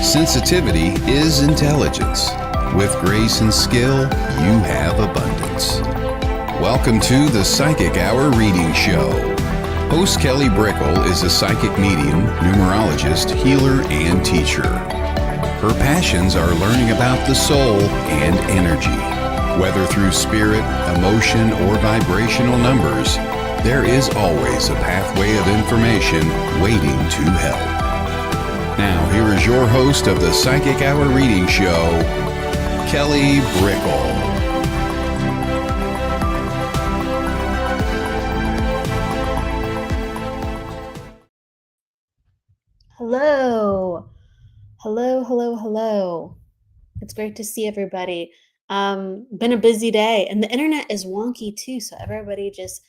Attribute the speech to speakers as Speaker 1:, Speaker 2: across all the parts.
Speaker 1: Sensitivity is intelligence. With grace and skill, you have abundance. Welcome to the Psychic Hour Reading Show. Host Kelly Brickle is a psychic medium, numerologist, healer, and teacher. Her passions are learning about the soul and energy. Whether through spirit, emotion, or vibrational numbers, there is always a pathway of information waiting to help. Now, here is your host of the Psychic Hour Reading Show, Kelly Brickle.
Speaker 2: Hello. Hello. It's great to see everybody. Been a busy day, and the internet is wonky too, so everybody just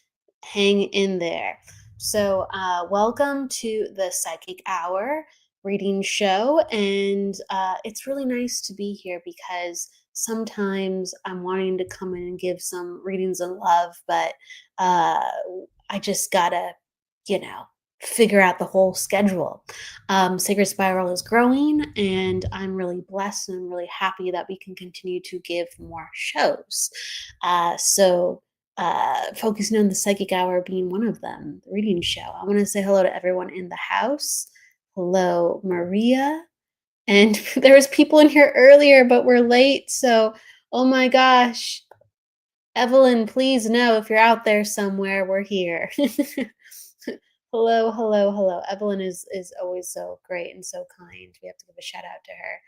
Speaker 2: hang in there. So, welcome to the Psychic Hour Reading Show, and it's really nice to be here because sometimes I'm wanting to come in and give some readings of love, but I just gotta, figure out the whole schedule. Sacred Spiral is growing, and I'm really blessed and I'm really happy that we can continue to give more shows. Focusing on the Psychic Hour being one of them, the reading show. I want to say hello to everyone in the house. Hello, Maria. And there was people in here earlier, but we're late. So, oh my gosh. Evelyn, please know if you're out there somewhere, we're here. Hello. Evelyn is always so great and so kind. We have to give a shout out to her.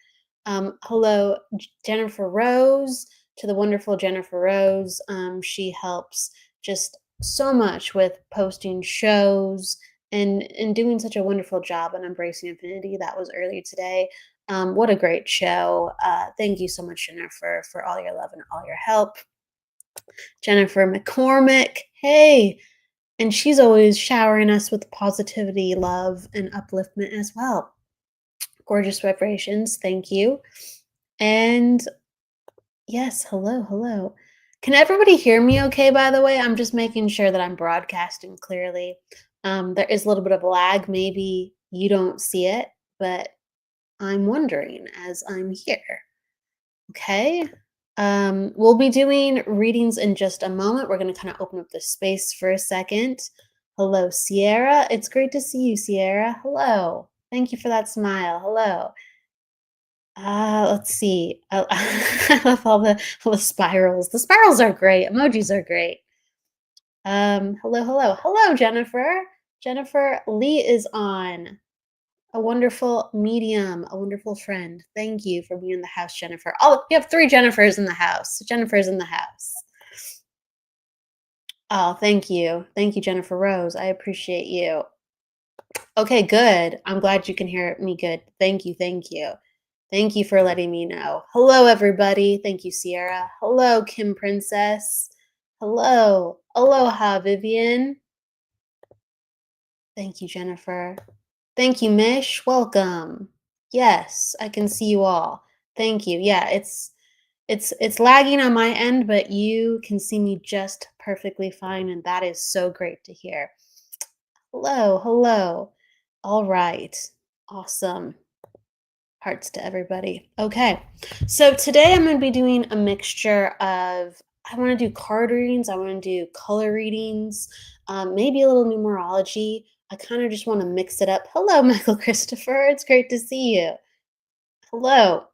Speaker 2: Hello, Jennifer Rose, to the wonderful Jennifer Rose. She helps just so much with posting shows and doing such a wonderful job on Embracing Infinity. That was earlier today. What a great show. Thank you so much, Jennifer, for all your love and all your help. Jennifer McCormick, hey, and she's always showering us with positivity, love, and upliftment as well. Gorgeous vibrations. Thank you. And yes, hello. Can everybody hear me okay, by the way? I'm just making sure that I'm broadcasting clearly. There is a little bit of lag. Maybe you don't see it, but I'm wondering as I'm here. Okay. We'll be doing readings in just a moment. We're going to kind of open up the space for a second. Hello, Sierra. It's great to see you, Sierra. Hello. Thank you for that smile. Hello. Let's see. I love all the spirals. The spirals are great. Emojis are great. Hello, Jennifer. Jennifer Lee is on. A wonderful medium, a wonderful friend. Thank you for being in the house, Jennifer. Oh, you have 3 Jennifers in the house. Jennifer's in the house. Oh, thank you. Thank you, Jennifer Rose. I appreciate you. Okay, good. I'm glad you can hear me good. Thank you. Thank you for letting me know. Hello, everybody. Thank you, Sierra. Hello, Kim Princess. Hello. Aloha, Vivian. Thank you, Jennifer. Thank you, Mish. Welcome. Yes, I can see you all. Thank you. Yeah, it's lagging on my end, but you can see me just perfectly fine, and that is so great to hear. Hello. All right. Awesome. Hearts to everybody. Okay. So today I'm going to be doing a mixture of I want to do card readings, I want to do color readings, maybe a little numerology. I kind of just want to mix it up. Hello, Michael Christopher. It's great to see you. Hello.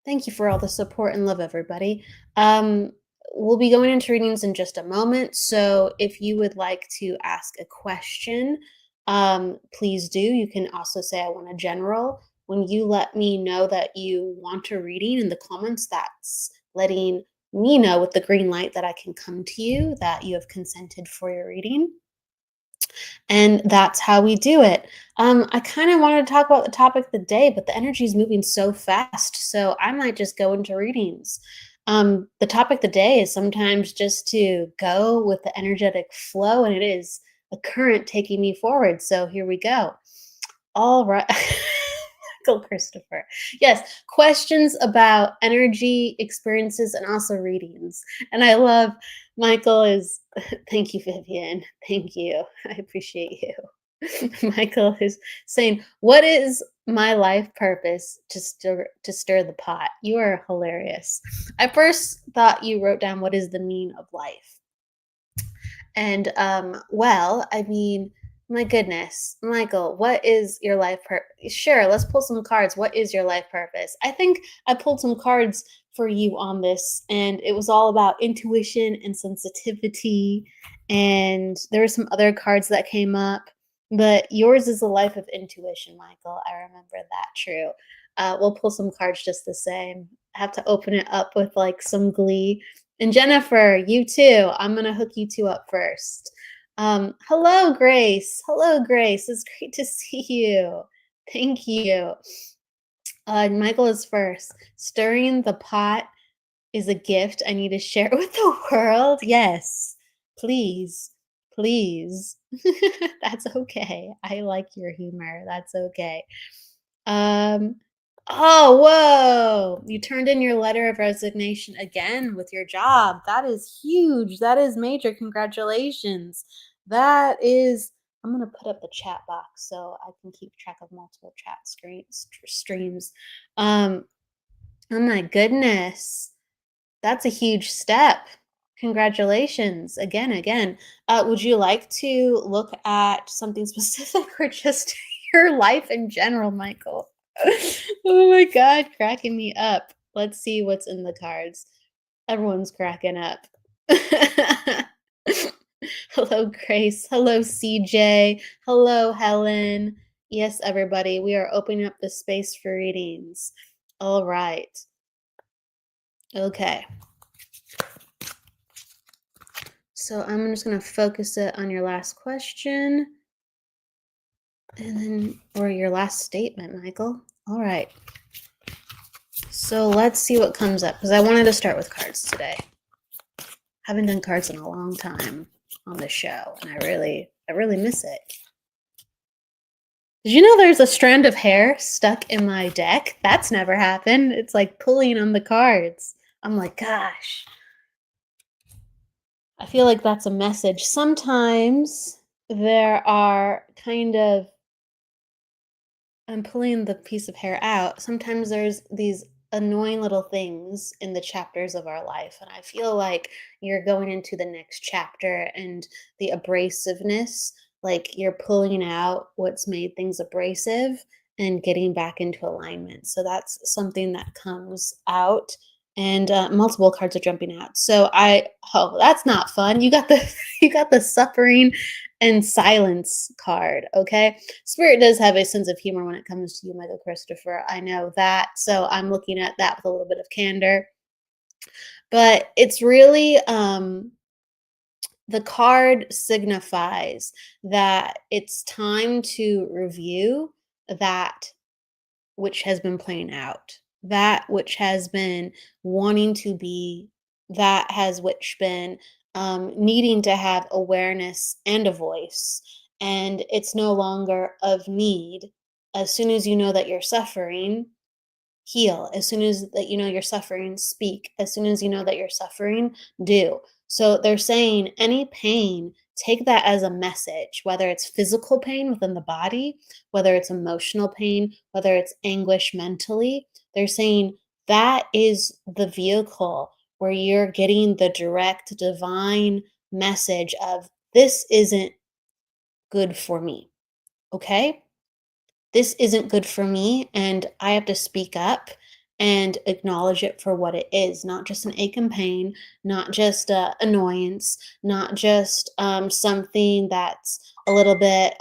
Speaker 2: Thank you for all the support and love, everybody. We'll be going into readings in just a moment. So if you would like to ask a question, please do. You can also say, I want a general. When you let me know that you want a reading in the comments, that's letting me know with the green light that I can come to you, that you have consented for your reading. And that's how we do it. I kind of wanted to talk about the topic of the day, but the energy is moving so fast. So I might just go into readings. The topic of the day is sometimes just to go with the energetic flow, and it is a current taking me forward. So here we go. All right. Michael Christopher. Yes, questions about energy experiences and also readings. And I love Michael is thank you, Vivian. Thank you. I appreciate you. Michael is saying, "What is my life purpose to stir the pot?" You are hilarious. I first thought you wrote down what is the meaning of life. And well, I mean, my goodness, Michael, what is your life purpose? Sure, let's pull some cards. What is your life purpose? I think I pulled some cards for you on this, and it was all about intuition and sensitivity. And there were some other cards that came up, but yours is a life of intuition, Michael. I remember that true. We'll pull some cards just the same. I have to open it up with like some glee. And Jennifer, you too. I'm gonna hook you two up first. Hello, Grace. Hello, Grace. It's great to see you. Thank you. Michael is first. Stirring the pot is a gift I need to share with the world. Yes, please, please. That's okay. I like your humor. That's okay. Um, oh, whoa. You turned in your letter of resignation again with your job. That is huge. That is major. Congratulations. That is, I'm going to put up the chat box so I can keep track of multiple chat streams. Um, oh my goodness. That's a huge step. Congratulations again, again. Would you like to look at something specific or just your life in general, Michael? Oh my God, cracking me up. Let's see what's in the cards. Everyone's cracking up. Hello, Grace. Hello, CJ. Hello, Helen. Yes, everybody, we are opening up the space for readings. All right. Okay. So I'm just going to focus it on your last question and then, or your last statement, Michael. All right. So let's see what comes up because I wanted to start with cards today. Haven't done cards in a long time on the show, and I really miss it. Did you know there's a strand of hair stuck in my deck? That's never happened. It's like pulling on the cards. I'm like, gosh. I feel like that's a message. Sometimes there are kind of, I'm pulling the piece of hair out. Sometimes there's these annoying little things in the chapters of our life. And I feel like you're going into the next chapter and the abrasiveness, like you're pulling out what's made things abrasive and getting back into alignment. So that's something that comes out. And multiple cards are jumping out. So oh, that's not fun. You got the you got the suffering and silence card. Okay, Spirit does have a sense of humor when it comes to you, Michael Christopher. I know that. So I'm looking at that with a little bit of candor. But it's really the card signifies that it's time to review that which has been playing out, that which has been wanting to be, that has which been needing to have awareness and a voice. And it's no longer of need. As soon as you know that you're suffering, heal. As soon as that you know you're suffering, speak. As soon as you know that you're suffering, do. So they're saying any pain, take that as a message, whether it's physical pain within the body, whether it's emotional pain, whether it's anguish mentally. They're saying that is the vehicle where you're getting the direct divine message of this isn't good for me. Okay? This isn't good for me, and I have to speak up and acknowledge it for what it is, not just an ache and pain, not just annoyance, not just something that's a little bit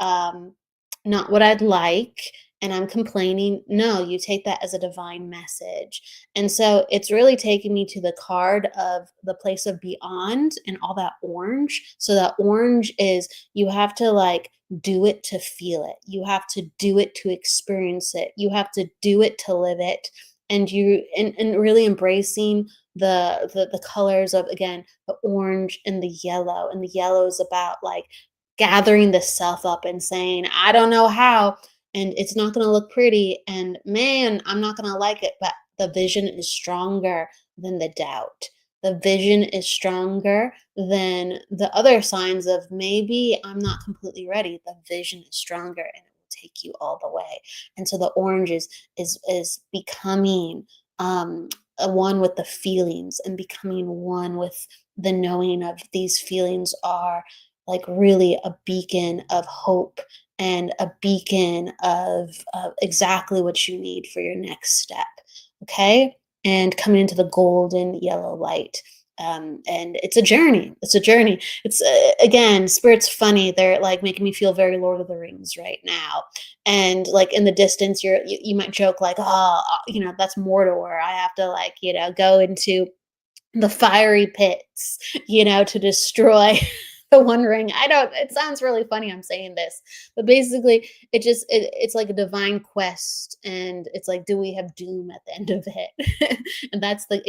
Speaker 2: not what I'd like and I'm complaining. No, you take that as a divine message. And so it's really taking me to the card of the place of beyond and all that orange. So that orange is you have to like do it to feel it. You have to do it to experience it. You have to do it to live it. And and really embracing the colors of again the orange and the yellow. And the yellow is about like gathering the self up and saying, I don't know how, and it's not going to look pretty. And man, I'm not going to like it, but the vision is stronger than the doubt. The vision is stronger than the other signs of maybe I'm not completely ready. The vision is stronger and it will take you all the way. And so the orange is becoming a one with the feelings and becoming one with the knowing of these feelings are like really a beacon of hope and a beacon of exactly what you need for your next step. Okay. And coming into the golden yellow light. And it's a journey. It's a journey. It's again, spirit's funny. They're like making me feel very Lord of the Rings right now. And like in the distance, you might joke like, oh, that's Mordor. I have to like, go into the fiery pits, to destroy the One Ring. I don't. It sounds really funny. I'm saying this, but basically, it's like a divine quest, and it's like, do we have doom at the end of it? And that's the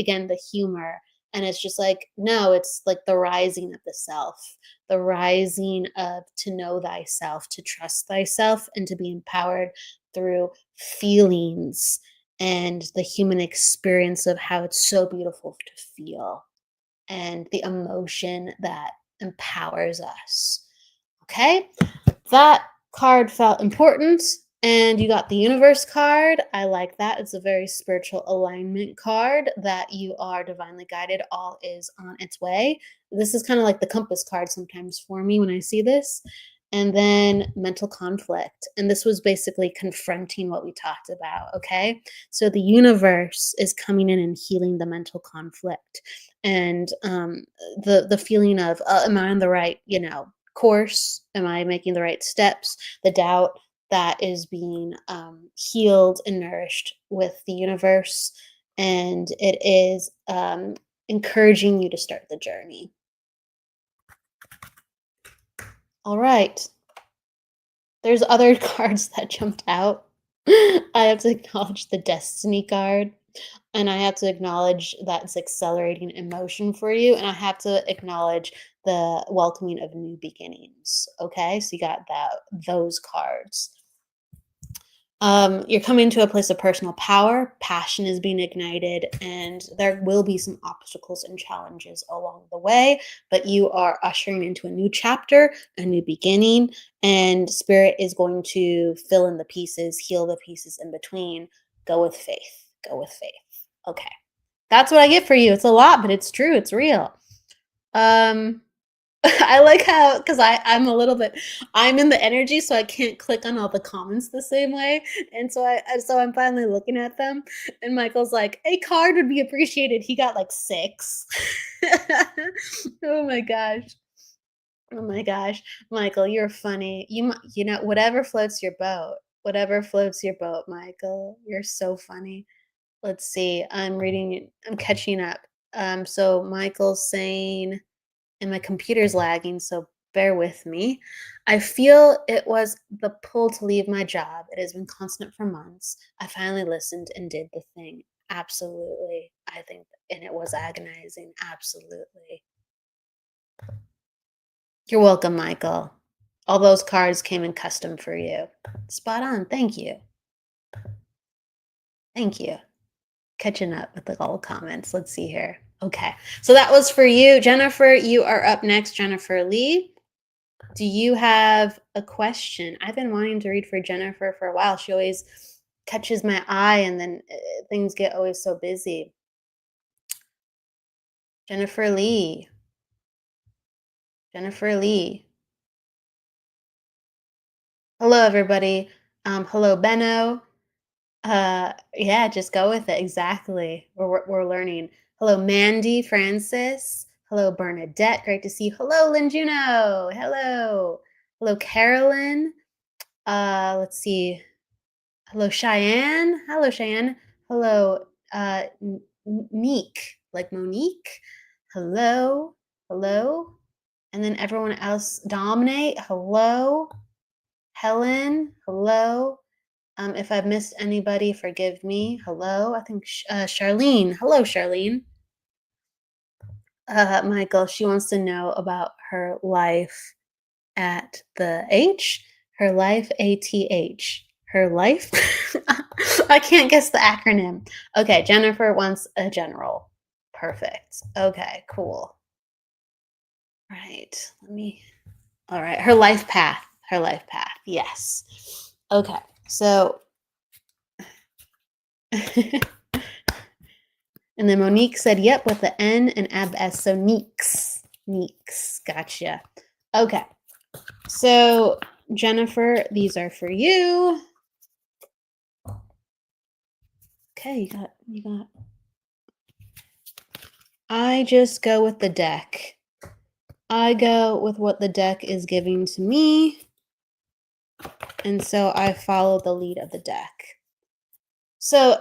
Speaker 2: humor. And it's just like, no, it's like the rising of the self, the rising of to know thyself, to trust thyself, and to be empowered through feelings and the human experience of how it's so beautiful to feel and the emotion that empowers us. Okay, that card felt important. And you got the universe card. I like that. It's a very spiritual alignment card that you are divinely guided. All is on its way. This is kind of like the compass card sometimes for me when I see this. And then mental conflict. And this was basically confronting what we talked about. Okay. So the universe is coming in and healing the mental conflict and the feeling of, am I on the right, course? Am I making the right steps? The doubt that is being healed and nourished with the universe. And it is encouraging you to start the journey. All right. There's other cards that jumped out. I have to acknowledge the Destiny card. And I have to acknowledge that it's accelerating emotion for you. And I have to acknowledge the welcoming of new beginnings. Okay. So you got those cards. You're coming to a place of personal power, passion is being ignited, and there will be some obstacles and challenges along the way, but you are ushering into a new chapter, a new beginning, and spirit is going to fill in the pieces, heal the pieces in between. Go with faith. Go with faith. Okay. That's what I get for you. It's a lot, but it's true. It's real. I like how, because I'm a little bit, I'm in the energy, so I can't click on all the comments the same way, and so I'm finally looking at them, and Michael's like, a card would be appreciated. He got like 6. Oh my gosh. Oh my gosh, Michael, you're funny. Whatever floats your boat. Whatever floats your boat, Michael. You're so funny. Let's see. I'm catching up. So Michael's saying, and my computer's lagging, so bear with me. I feel it was the pull to leave my job. It has been constant for months. I finally listened and did the thing. Absolutely. I think, and it was agonizing. Absolutely. You're welcome, Michael. All those cards came in custom for you. Spot on. Thank you. Thank you. Catching up with all the comments. Let's see here. Okay, so that was for you. Jennifer, you are up next. Jennifer Lee, do you have a question? I've been wanting to read for Jennifer for a while. She always catches my eye, and then things get always so busy. Jennifer Lee. Jennifer Lee. Hello, everybody. Hello, Benno. Yeah, just go with it. Exactly. We're learning. Hello, Mandy Francis. Hello, Bernadette. Great to see you. Hello, Lynn Juno. Hello. Hello, Carolyn. Let's see. Hello, Cheyenne. Hello, Cheyenne. Hello, Meek, like Monique. Hello. Hello. And then everyone else. Dominate. Hello. Helen. Hello. If I've missed anybody, forgive me. Hello, I think Charlene. Hello, Charlene. Michael, she wants to know about her life at the H. Her life, ATH. Her life? I can't guess the acronym. Okay, Jennifer wants a general. Perfect. Okay, cool. Right. All right. Her life path. Her life path. Yes. Okay. So, and then Monique said, yep, with the N and Ab-S. So Neeks. Neeks. Gotcha. Okay. So, Jennifer, these are for you. Okay, you got. I just go with the deck. I go with what the deck is giving to me. And so I follow the lead of the deck. So,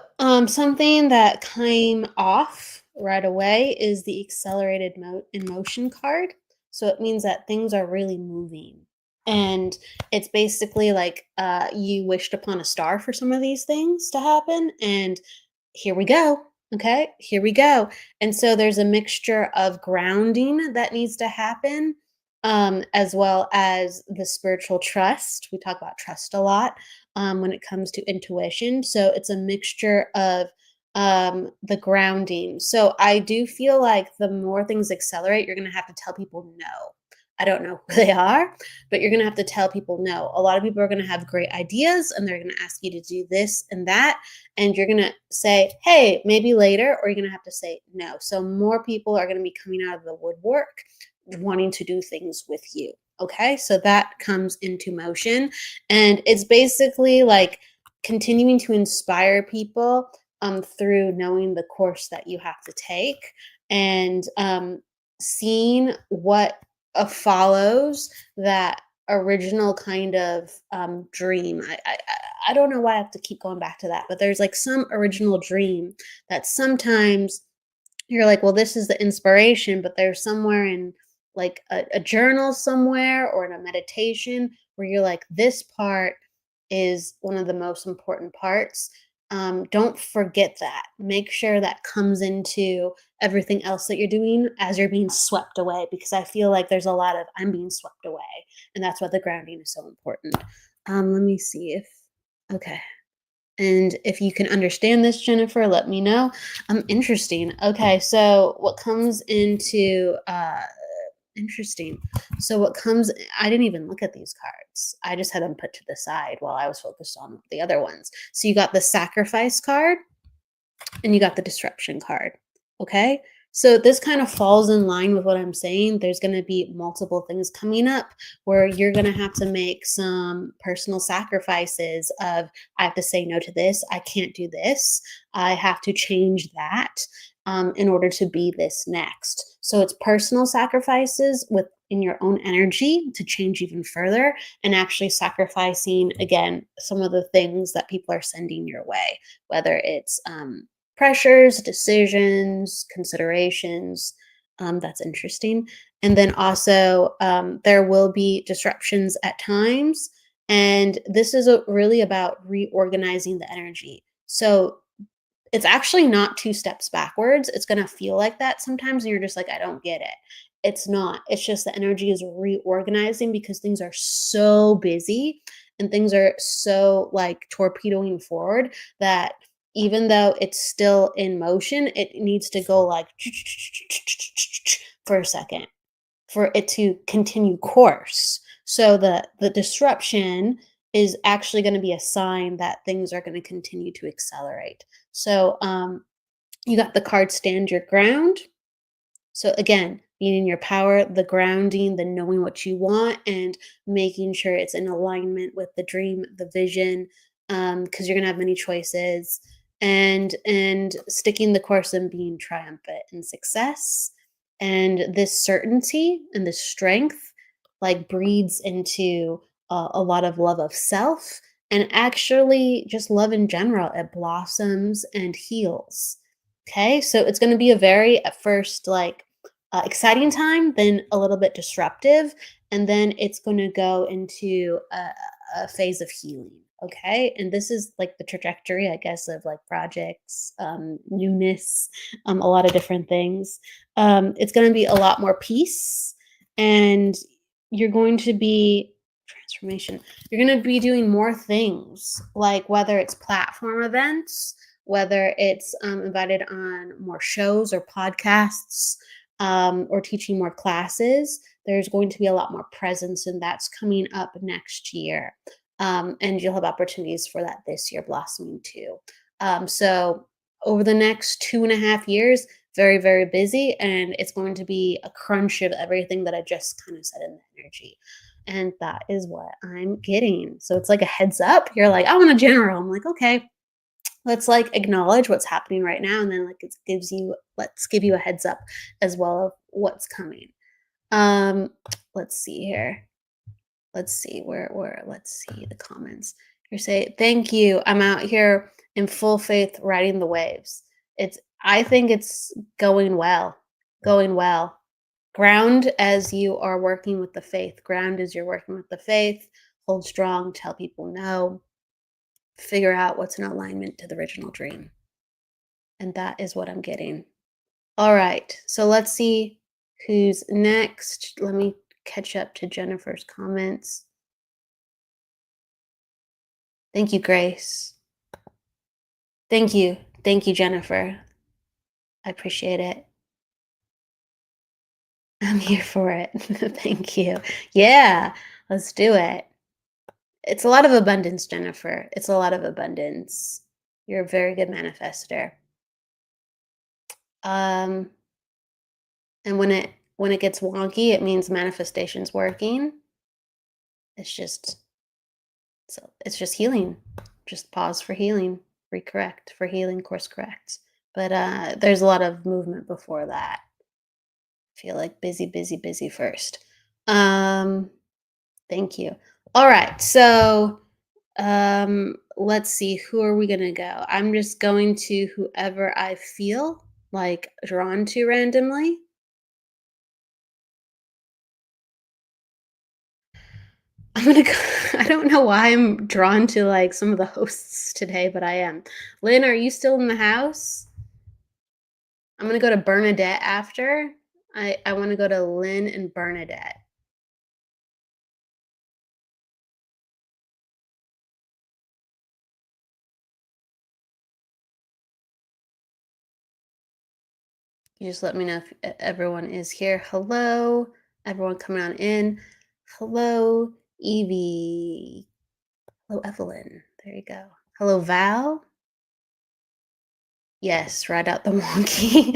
Speaker 2: something that came off right away is the accelerated emotion card. So it means that things are really moving. And it's basically like you wished upon a star for some of these things to happen. And here we go. Okay, here we go. And so there's a mixture of grounding that needs to happen, as well as the spiritual trust. We talk about trust a lot when it comes to intuition. So it's a mixture of the grounding. So I do feel like the more things accelerate, you're going to have to tell people no. I don't know who they are, but you're going to have to tell people no. A lot of people are going to have great ideas and they're going to ask you to do this and that. And you're going to say, hey, maybe later, or you're going to have to say no. So more people are going to be coming out of the woodwork wanting to do things with you. Okay, so that comes into motion. And it's basically like continuing to inspire people through knowing the course that you have to take and seeing what follows that original kind of dream. I don't know why I have to keep going back to that, but there's like some original dream that sometimes you're like, well, this is the inspiration, but there's somewhere in like a journal somewhere or in a meditation where you're like, this part is one of the most important parts. Don't forget that. Make sure that comes into everything else that you're doing as you're being swept away, because I feel like there's a lot of I'm being swept away. And that's why the grounding is so important. Let me see if, okay. And if you can understand this, Jennifer, let me know. Interesting. Okay, so what comes into interesting. So what comes I didn't even look at these cards. I just had them put to the side while I was focused on the other ones. So you got the sacrifice card and you got the disruption card. Okay? So this kind of falls in line with what I'm saying. There's going to be multiple things coming up where you're going to have to make some personal sacrifices of I have to say no to this, I can't do this, I have to change that in order to be this next. So it's personal sacrifices within your own energy to change even further, and actually sacrificing again some of the things that people are sending your way, whether it's pressures, decisions, considerations. That's interesting. And then also, there will be disruptions at times. And this is really about reorganizing the energy. So it's actually not two steps backwards. It's going to feel like that sometimes. And you're just like, I don't get it. It's not. It's just the energy is reorganizing because things are so busy and things are so like torpedoing forward that even though it's still in motion, it needs to go like for a second for it to continue course. So the disruption is actually going to be a sign that things are going to continue to accelerate. So you got the card stand your ground. So again, being in your power, the grounding, the knowing what you want, and making sure it's in alignment with the dream, the vision, because you're gonna have many choices, and sticking the course and being triumphant in success. And this certainty and this strength like breeds into a lot of love of self and actually just love in general. It blossoms and heals. Okay, so it's going to be a very at first like exciting time, then a little bit disruptive, and then it's going to go into a phase of healing. Okay, and this is like the trajectory, I guess, of like projects, newness, a lot of different things. It's going to be a lot more peace, and you're going to be transformation. You're going to be doing more things, like whether it's platform events whether it's invited on more shows or podcasts, or teaching more classes. There's going to be a lot more presence, and that's coming up next year. And you'll have opportunities for that this year blossoming too. So over the next 2.5 years, very, very busy, and it's going to be a crunch of everything that I just kind of said in the energy. And that is what I'm getting. So it's like a heads up. You're like, I want a general. I'm like, okay, let's like acknowledge what's happening right now. And then like let's give you a heads up as well of what's coming. Um, let's see here. Let's see let's see the comments. You say, thank you. I'm out here in full faith riding the waves. I think it's going well. Going well. Ground as you are working with the faith. Ground as you're working with the faith. Hold strong, tell people no. Figure out what's in alignment to the original dream. And that is what I'm getting. All right. So let's see who's next. Let me catch up to Jennifer's comments. Thank you, Grace. Thank you. Thank you, Jennifer. I appreciate it. I'm here for it. Thank you. Yeah, let's do it. It's a lot of abundance, Jennifer. It's a lot of abundance. You're a very good manifester. Um, and when it gets wonky, it means manifestation's working. It's just it's just healing. Just pause for healing, recorrect for healing, course correct. But there's a lot of movement before that. I feel like busy, busy, busy first. Thank you. All right. So let's see, who are we gonna go? I'm just going to whoever I feel like drawn to randomly. I'm gonna go, I don't know why I'm drawn to like some of the hosts today, but I am. Lynn, are you still in the house? I'm gonna go to Bernadette after. I want to go to Lynn and Bernadette. You just let me know if everyone is here. Hello, everyone coming on in. Hello, Evie. Hello, Evelyn. There you go. Hello, Val. Yes, ride out the wonky.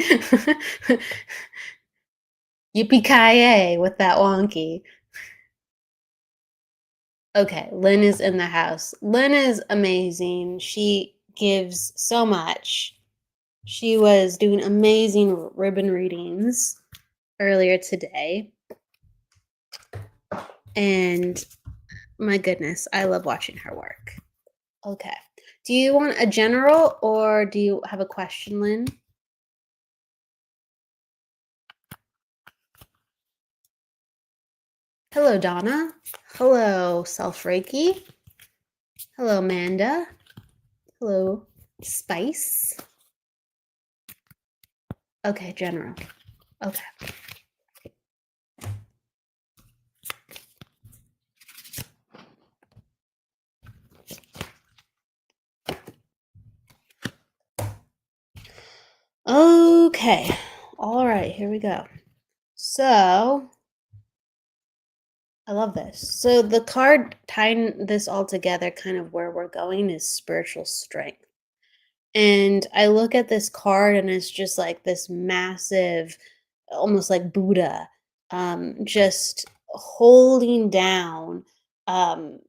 Speaker 2: Yippee-ki-yay with that wonky. Okay, Lynn is in the house. Lynn is amazing. She gives so much. She was doing amazing ribbon readings earlier today. And my goodness, I love watching her work. Okay. Do you want a general or do you have a question, Lynn? Hello, Donna. Hello, Self Reiki. Hello, Amanda. Hello, Spice. Okay, general. Okay. Okay. All right, here we go. So, I love this. So, the card tying this all together, kind of where we're going, is spiritual strength. And I look at this card and it's just like this massive, almost like Buddha, just holding down, um,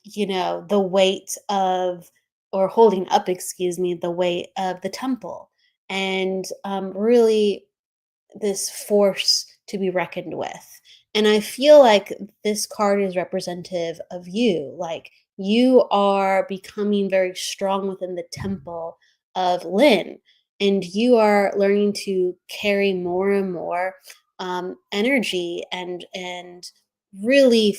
Speaker 2: the weight of, or holding up, excuse me, the weight of the temple. And really this force to be reckoned with. And I feel like this card is representative of you. Like you are becoming very strong within the temple of Lynn, and you are learning to carry more and more energy and really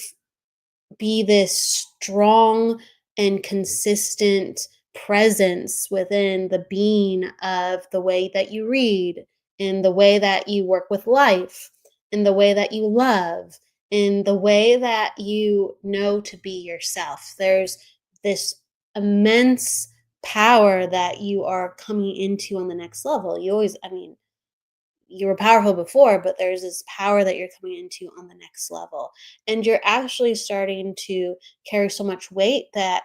Speaker 2: be this strong and consistent presence within the being of the way that you read, in the way that you work with life, in the way that you love, in the way that you know to be yourself. There's this immense power that you are coming into on the next level. You always, I mean, you were powerful before, but there's this power that you're coming into on the next level. And you're actually starting to carry so much weight that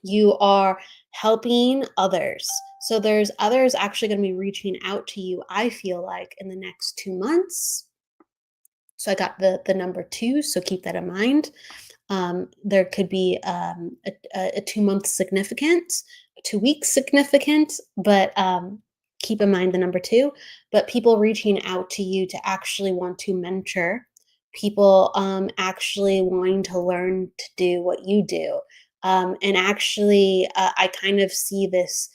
Speaker 2: you are helping others. So there's others actually going to be reaching out to you, I feel like, in the next 2 months. So I got the number two, so keep that in mind. There could be a 2 month significant, a 2 week significant, but keep in mind the number two. But people reaching out to you to actually want to mentor, people actually wanting to learn to do what you do. And actually, I kind of see this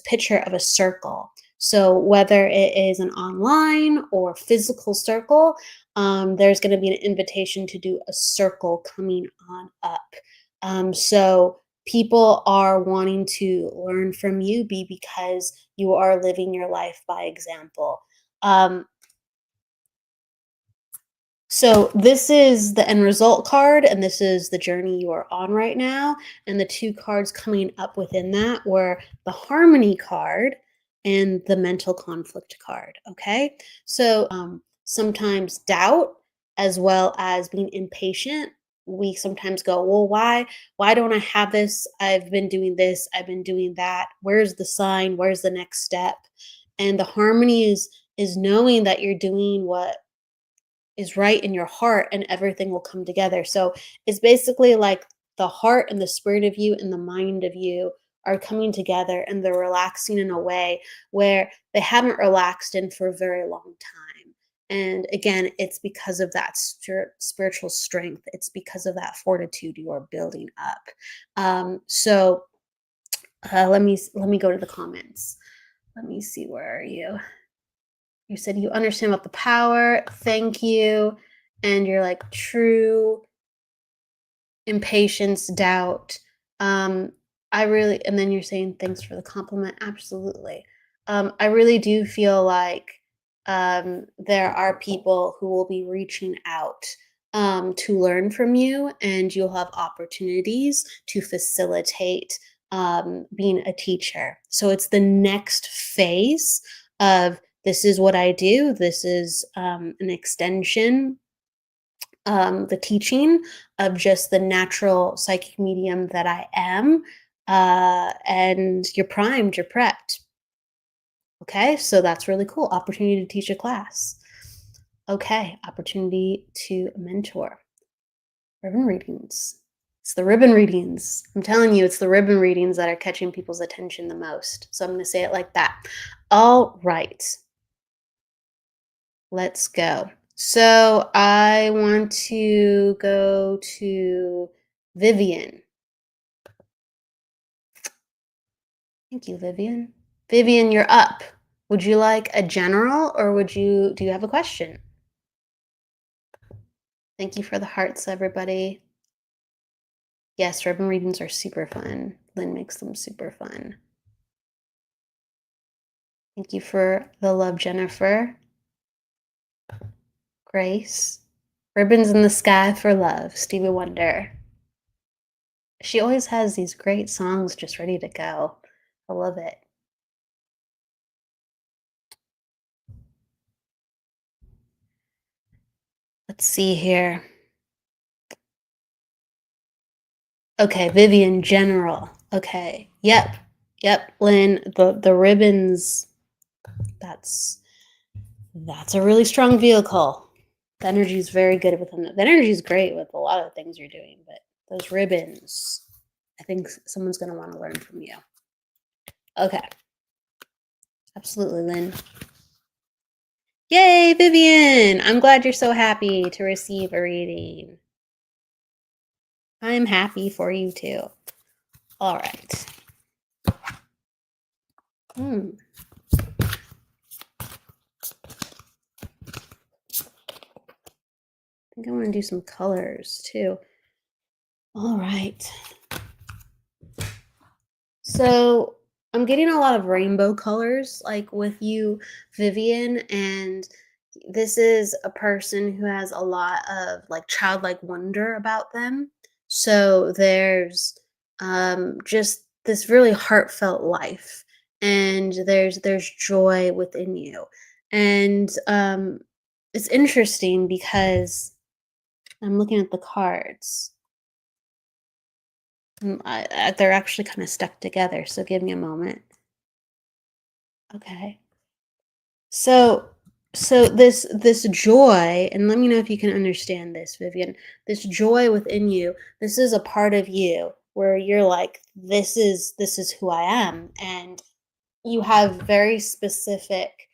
Speaker 2: picture of a circle. So whether it is an online or physical circle, there's going to be an invitation to do a circle coming on up. So people are wanting to learn from you because you are living your life by example. Um, so this is the end result card, and this is the journey you are on right now. And the two cards coming up within that were the harmony card and the mental conflict card. Okay. So sometimes doubt as well as being impatient. We sometimes go, well, why don't I have this? I've been doing this, I've been doing that. Where's the sign? Where's the next step? And the harmony is knowing that you're doing what is right in your heart and everything will come together. So it's basically like the heart and the spirit of you and the mind of you are coming together and they're relaxing in a way where they haven't relaxed in for a very long time. And again, it's because of that spiritual strength. It's because of that fortitude you are building up. Let me go to the comments. Let me see, where are you? You said you understand about the power. Thank you. And you're like true impatience, doubt. Um, I really, and then you're saying thanks for the compliment. Absolutely. I really do feel like there are people who will be reaching out to learn from you, and you'll have opportunities to facilitate being a teacher. So it's the next phase of this is what I do. This is an extension, the teaching of just the natural psychic medium that I am. And you're primed, you're prepped. Okay, so that's really cool. Opportunity to teach a class. Okay, opportunity to mentor. Ribbon readings. It's the ribbon readings. I'm telling you, it's the ribbon readings that are catching people's attention the most. So I'm going to say it like that. All right. Let's go. So I want to go to Vivian. Thank you, Vivian. Vivian, you're up. Would you like a general or do you have a question? Thank you for the hearts, everybody. Yes, ribbon readings are super fun. Lynn makes them super fun. Thank you for the love, Jennifer. Grace. Ribbons in the Sky for Love, Stevie Wonder. She always has these great songs just ready to go. I love it. Let's see here. Okay, Vivian, general. Okay. Yep. Yep, Lynn, the ribbons, that's a really strong vehicle. The energy is very good with them. The energy is great with a lot of things you're doing, but those ribbons, I think someone's going to want to learn from you. Okay. Absolutely, Lynn. Yay, Vivian! I'm glad you're so happy to receive a reading. I'm happy for you too. All right. I think I want to do some colors too. All right. So I'm getting a lot of rainbow colors, like with you, Vivian, and this is a person who has a lot of like childlike wonder about them. So there's just this really heartfelt life, and there's joy within you. And it's interesting because I'm looking at the cards. They're actually kind of stuck together, so give me a moment. Okay. So this joy, and let me know if you can understand this, Vivian. This joy within you, this is a part of you where you're like, this is who I am. And you have very specific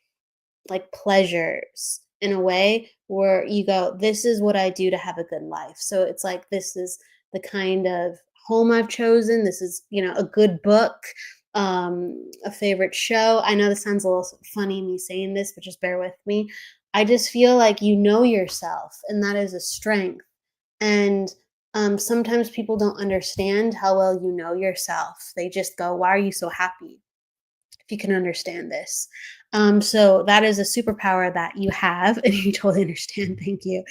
Speaker 2: like pleasures in a way where you go, this is what I do to have a good life. So it's like, this is the kind of home I've chosen. This is, a good book, a favorite show. I know this sounds a little funny me saying this, but just bear with me. I just feel like you know yourself, and that is a strength. And sometimes people don't understand how well you know yourself. They just go, why are you so happy? If you can understand this. So that is a superpower that you have, and you totally understand. Thank you.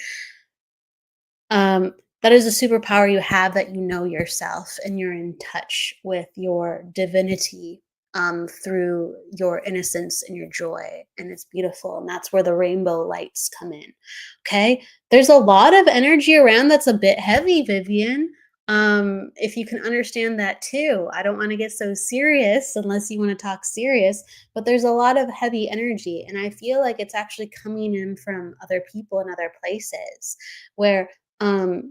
Speaker 2: Um, that is a superpower you have, that you know yourself and you're in touch with your divinity through your innocence and your joy. And it's beautiful. And that's where the rainbow lights come in. Okay. There's a lot of energy around that's a bit heavy, Vivian. If you can understand that too. I don't want to get so serious unless you want to talk serious, but there's a lot of heavy energy. And I feel like it's actually coming in from other people in other places where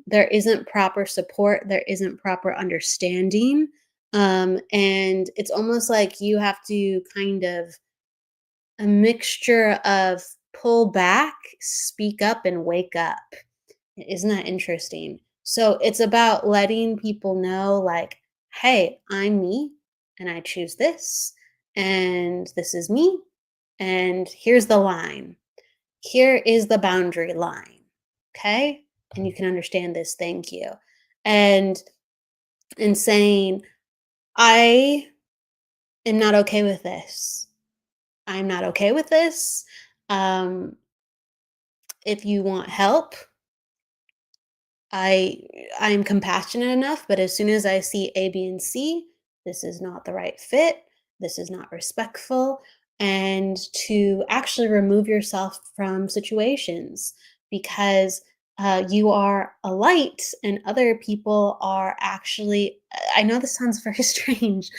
Speaker 2: there isn't proper support, there isn't proper understanding. And it's almost like you have to kind of a mixture of pull back, speak up, and wake up. Isn't that interesting? So it's about letting people know, like, hey, I'm me, and I choose this, and this is me, and here's the line. Here is the boundary line. Okay? And you can understand this. Thank you. And in saying, I am not okay with this. I'm not okay with this. Um, if you want help, I I'm compassionate enough, but as soon as I see A, B, and C, this is not the right fit. This is not respectful, and to actually remove yourself from situations because you are a light, and other people are actually. I know this sounds very strange,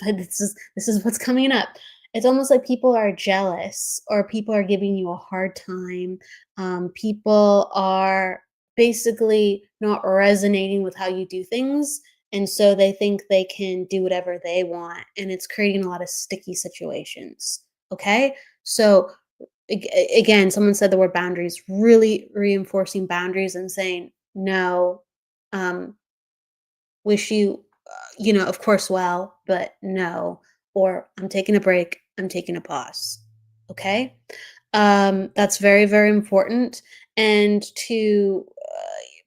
Speaker 2: but this is what's coming up. It's almost like people are jealous, or people are giving you a hard time. People are basically not resonating with how you do things. And so they think they can do whatever they want. And it's creating a lot of sticky situations. Okay. So, again, someone said the word boundaries, really reinforcing boundaries and saying, no, um, wish you, of course, well, but no. Or I'm taking a break, I'm taking a pause. Okay. That's very, very important. And to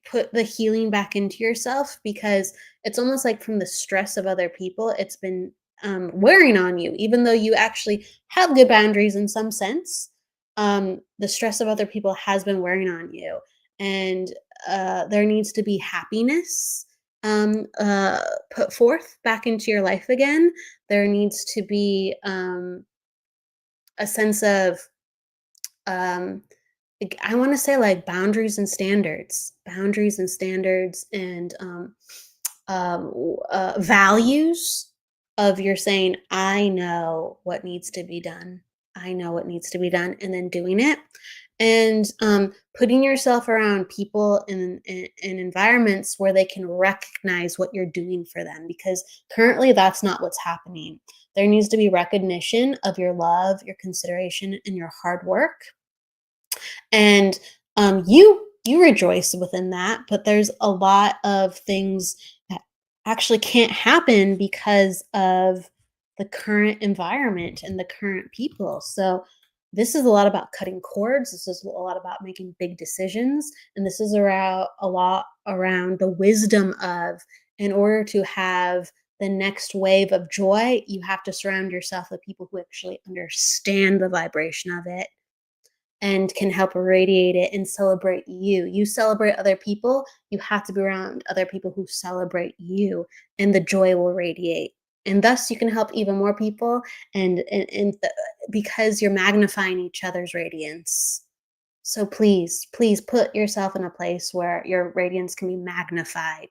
Speaker 2: put the healing back into yourself, because it's almost like from the stress of other people, it's been wearing on you, even though you actually have good boundaries in some sense. The stress of other people has been wearing on you, and there needs to be happiness put forth back into your life again. There needs to be a sense of um, I want to say like boundaries and standards, and values of you're saying, I know what needs to be done. I know what needs to be done, and then doing it. And putting yourself around people in environments where they can recognize what you're doing for them, because currently that's not what's happening. There needs to be recognition of your love, your consideration, and your hard work, and you rejoice within that. But there's a lot of things that actually can't happen because of the current environment and the current people. So this is a lot about cutting cords, this is a lot about making big decisions, and this is around a lot around the wisdom of, in order to have the next wave of joy, you have to surround yourself with people who actually understand the vibration of it and can help radiate it and celebrate you. You celebrate other people, you have to be around other people who celebrate you, and the joy will radiate. And thus you can help even more people, because you're magnifying each other's radiance. So please, please put yourself in a place where your radiance can be magnified,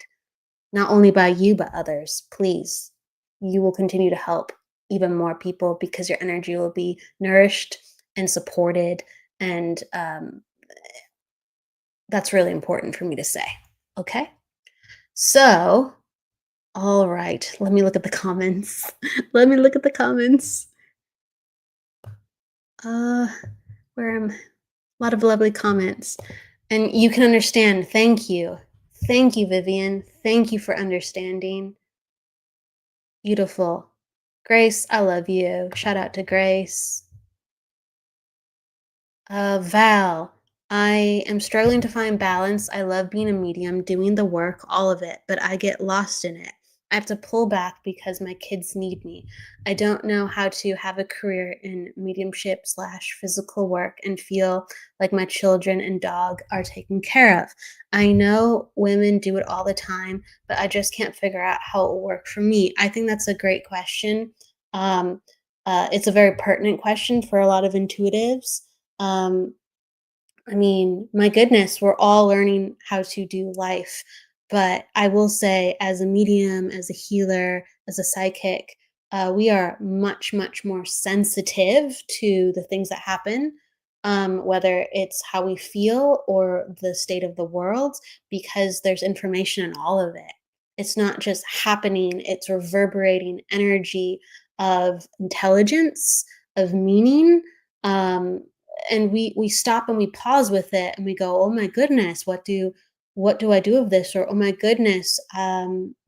Speaker 2: not only by you, but others. Please, you will continue to help even more people because your energy will be nourished and supported. And that's really important for me to say. Okay. So, all right, let me look at the comments. Let me look at the comments. Uh, where am A lot of lovely comments. And you can understand. Thank you. Thank you, Vivian. Thank you for understanding. Beautiful. Grace, I love you. Shout out to Grace. Val, I am struggling to find balance. I love being a medium, doing the work, all of it, but I get lost in it. I have to pull back because my kids need me. I don't know how to have a career in mediumship slash physical work and feel like my children and dog are taken care of. I know women do it all the time, but I just can't figure out how it will work for me. I think that's a great question. Um, it's a very pertinent question for a lot of intuitives. um, I mean, my goodness, we're all learning how to do life. But I will say, as a medium, as a healer, as a psychic, we are much, much more sensitive to the things that happen, whether it's how we feel or the state of the world, because there's information in all of it. It's not just happening, it's reverberating energy of intelligence, of meaning. Um, and we stop and we pause with it and we go, oh my goodness, what do I do of this? Or oh my goodness,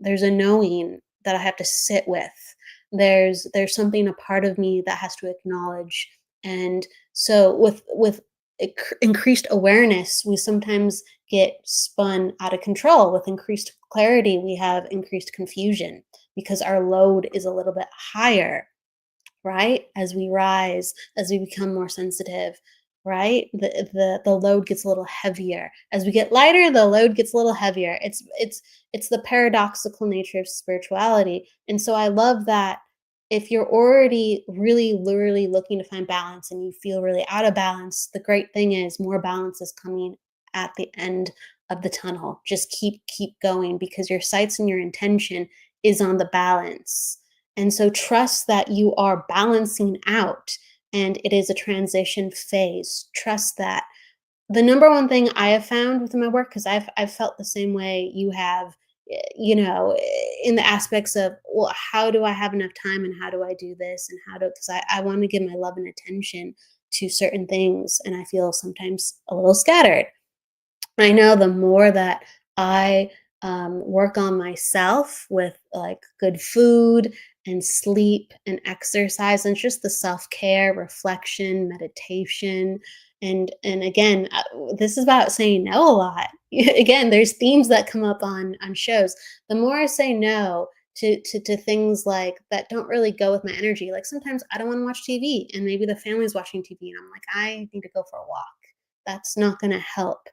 Speaker 2: there's a knowing that I have to sit with. There's something, a part of me that has to acknowledge. And so with increased awareness, we sometimes get spun out of control. With increased clarity, we have increased confusion because our load is a little bit higher, right? As we rise, as we become more sensitive, right? The load gets a little heavier. As we get lighter, the load gets a little heavier. It's the paradoxical nature of spirituality. And so I love that if you're already really literally looking to find balance and you feel really out of balance, the great thing is more balance is coming at the end of the tunnel. Just keep going because your sights and your intention is on the balance. And so trust that you are balancing out and it is a transition phase. Trust that. The number one thing I have found with my work, because I've felt the same way you have, in the aspects of, well, how do I have enough time and how do I do this and because I want to give my love and attention to certain things and I feel sometimes a little scattered. I know the more that I work on myself with like good food and sleep and exercise and just the self-care, reflection, meditation, and again, this is about saying no a lot. Again, there's themes that come up on shows. The more I say no to things like that don't really go with my energy, like sometimes I don't want to watch TV, and maybe the family's watching TV, and I'm like, I need to go for a walk. That's not going to help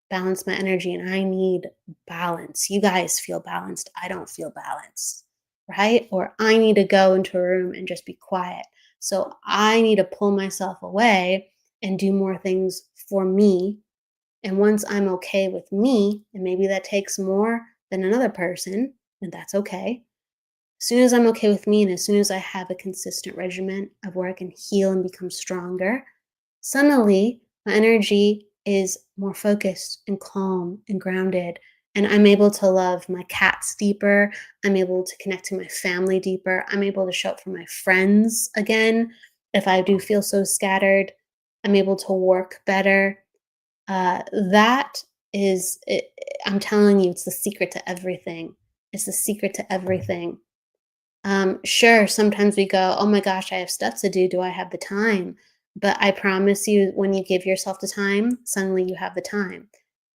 Speaker 2: balance my energy and I need balance. You guys feel balanced. I don't feel balanced, right? Or I need to go into a room and just be quiet. So I need to pull myself away and do more things for me. And once I'm okay with me, and maybe that takes more than another person, and that's okay. As soon as I'm okay with me and as soon as I have a consistent regimen of where I can heal and become stronger, suddenly my energy is more focused and calm and grounded. And I'm able to love my cats deeper. I'm able to connect to my family deeper. I'm able to show up for my friends again. If I do feel so scattered, I'm able to work better. That is, I'm telling you, it's the secret to everything. It's the secret to everything. Sure, sometimes we go, "Oh my gosh, I have stuff to do. Do I have the time?" But I promise you, when you give yourself the time, suddenly you have the time.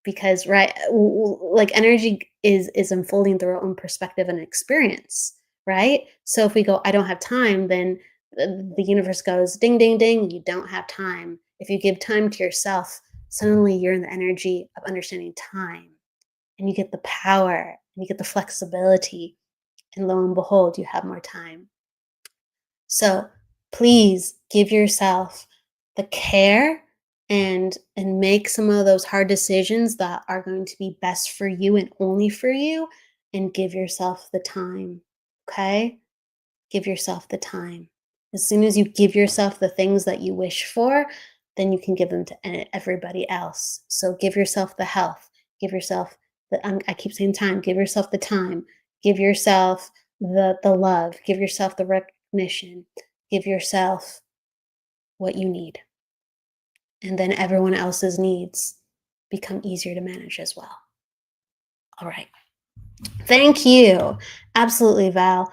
Speaker 2: Because, right, like energy is unfolding through our own perspective and experience, right? So if we go, "I don't have time," then the universe goes, "Ding, ding, ding, you don't have time." If you give time to yourself, suddenly you're in the energy of understanding time, and you get the power, and you get the flexibility, And lo and behold, you have more time. So please give yourself the care and make some of those hard decisions that are going to be best for you and only for you, and give yourself the time. Okay? Give yourself the time. As soon as you give yourself the things that you wish for, then you can give them to everybody else. So give yourself the health, give yourself I keep saying time, give yourself the time, give yourself the love, give yourself the recognition, give yourself what you need. And then everyone else's needs become easier to manage as well. All right. Thank you. Absolutely, Val.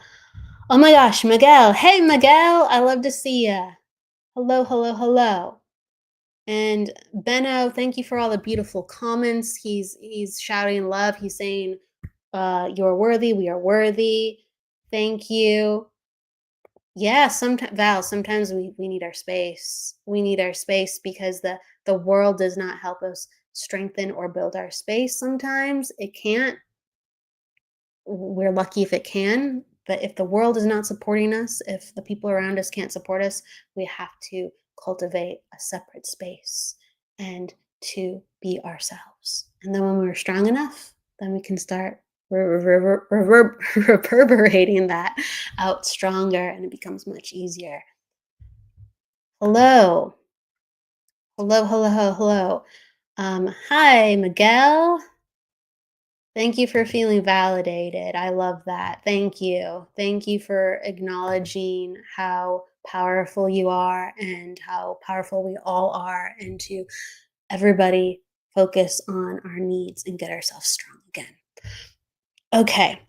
Speaker 2: Oh my gosh, Miguel. Hey, Miguel. I love to see ya. Hello, hello, hello. And Benno, thank you for all the beautiful comments. He's shouting love. He's saying, "You're worthy. We are worthy." Thank you. Yeah, sometimes Val. Sometimes we need our space. We need our space because the world does not help us strengthen or build our space. Sometimes it can't. We're lucky if it can, but if the world is not supporting us, if the people around us can't support us, we have to cultivate a separate space and to be ourselves. And then when we're strong enough, then we can start reverberating that out stronger, and it becomes much easier. Hello. Hello, hello, hello, hello. Hi, Miguel. Thank you for feeling validated. I love that. Thank you. Thank you for acknowledging how powerful you are and how powerful we all are, and to everybody focus on our needs and get ourselves strong again. Okay.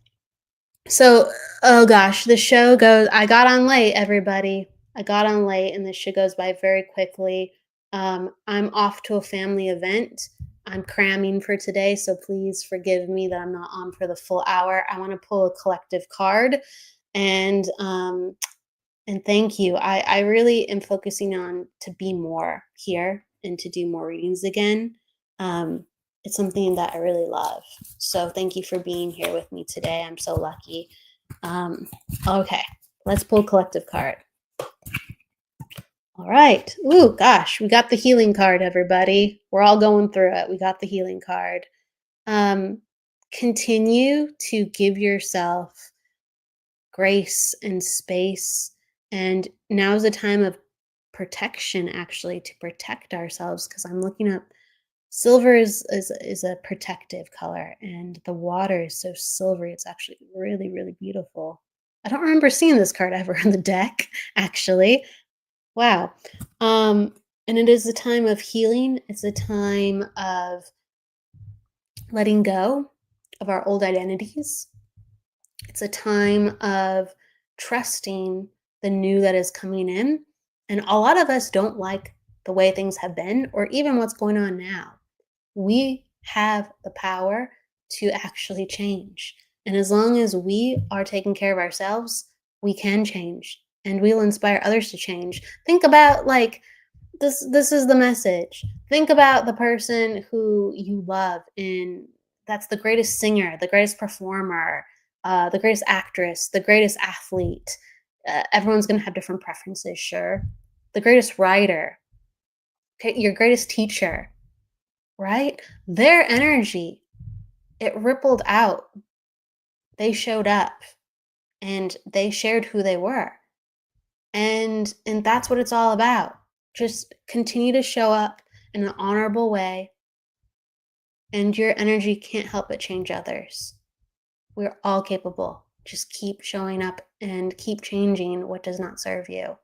Speaker 2: So, oh gosh, the show goes, I got on late, everybody. I got on late and the show goes by very quickly. I'm off to a family event. I'm cramming for today, so please forgive me that I'm not on for the full hour. I want to pull a collective card, and thank you. I really am focusing on to be more here and to do more readings again. It's something that I really love. So thank you for being here with me today. I'm so lucky. Okay, let's pull collective card. All right. Ooh, gosh, we got the healing card, everybody. We're all going through it. We got the healing card. Continue to give yourself grace and space. And now is a time of protection, actually, to protect ourselves, because I'm looking up silver is a protective color, and the water is so silvery. It's actually really, really beautiful. I don't remember seeing this card ever in the deck, actually. Wow. And it is a time of healing. It's a time of letting go of our old identities. It's a time of trusting the new that is coming in. And a lot of us don't like the way things have been or even what's going on now. We have the power to actually change. And as long as we are taking care of ourselves, we can change and we'll inspire others to change. Think about, like, this is the message. Think about the person who you love, and that's the greatest singer, the greatest performer, the greatest actress, the greatest athlete. Everyone's going to have different preferences, sure. The greatest writer, okay, your greatest teacher, right? Their energy, it rippled out. They showed up and they shared who they were. And that's what it's all about. Just continue to show up in an honorable way, and your energy can't help but change others. We're all capable. Just keep showing up and keep changing what does not serve you.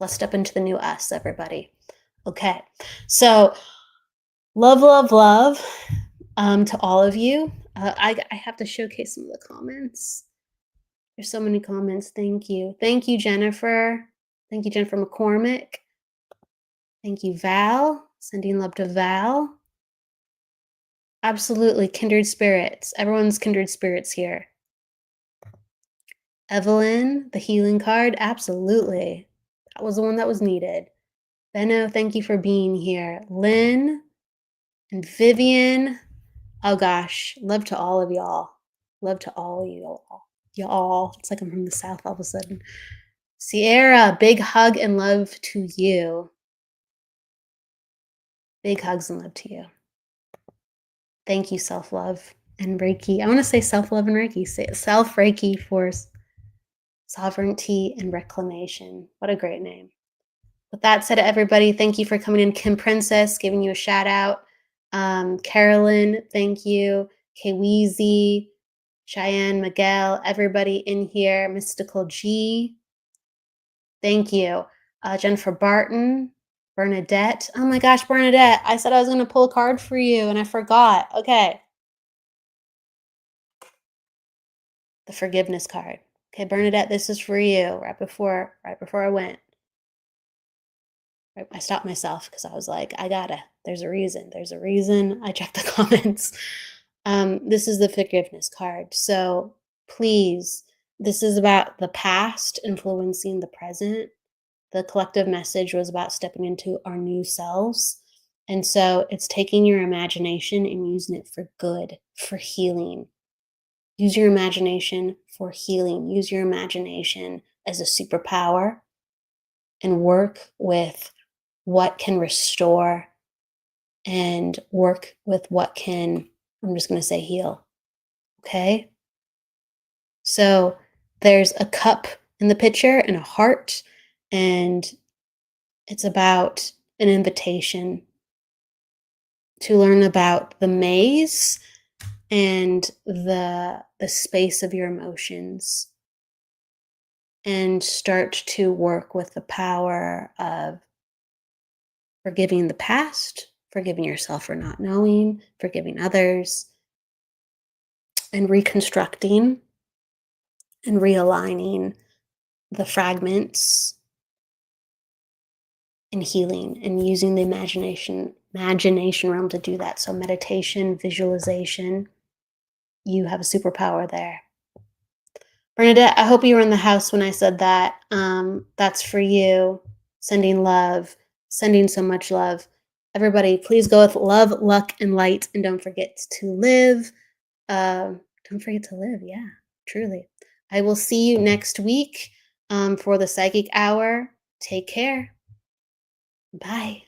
Speaker 2: Let's step into the new us, everybody. Okay. So, love, love, love to all of you. I have to showcase some of the comments. There's so many comments. Thank you. Thank you, Jennifer. Thank you, Jennifer McCormick. Thank you, Val. Sending love to Val. Absolutely. Kindred spirits. Everyone's kindred spirits here. Evelyn, the healing card. Absolutely. That was the one that was needed. Benno, thank you for being here. Lynn and Vivian. Oh gosh. Love to all of y'all. Love to all of you all. y'all. It's like I'm from the South all of a sudden. Sierra, big hug and love to you. Big hugs and love to you. Thank you, self-love and Reiki. I want to say self-love and Reiki. Say self-Reiki for sovereignty and reclamation. What a great name. With that said, everybody, thank you for coming in. Kim Princess, giving you a shout out. Carolyn, thank you. Kweezy, Cheyenne, Miguel, everybody in here. Mystical G, thank you. Jennifer Barton, Bernadette. Oh my gosh, Bernadette, I said I was going to pull a card for you and I forgot. Okay. The forgiveness card. Okay, Bernadette, this is for you right before I went. I stopped myself because I was like, there's a reason. I checked the comments. This is the forgiveness card. So please, this is about the past influencing the present. The collective message was about stepping into our new selves. And so it's taking your imagination and using it for good, for healing. Use your imagination for healing. Use your imagination as a superpower and work with what can restore and work with what can, I'm just going to say heal. Okay? So there's a cup in the picture and a heart, and it's about an invitation to learn about the maze and the space of your emotions and start to work with the power of forgiving the past, forgiving yourself for not knowing, forgiving others, and reconstructing and realigning the fragments and healing and using the imagination realm to do that. So meditation, visualization, you have a superpower there. Bernadette, I hope you were in the house when I said that. That's for you. Sending love, sending so much love. Everybody, please go with love, luck, and light. And don't forget to live. Don't forget to live. Yeah, truly. I will see you next week for the Psychic Hour. Take care. Bye.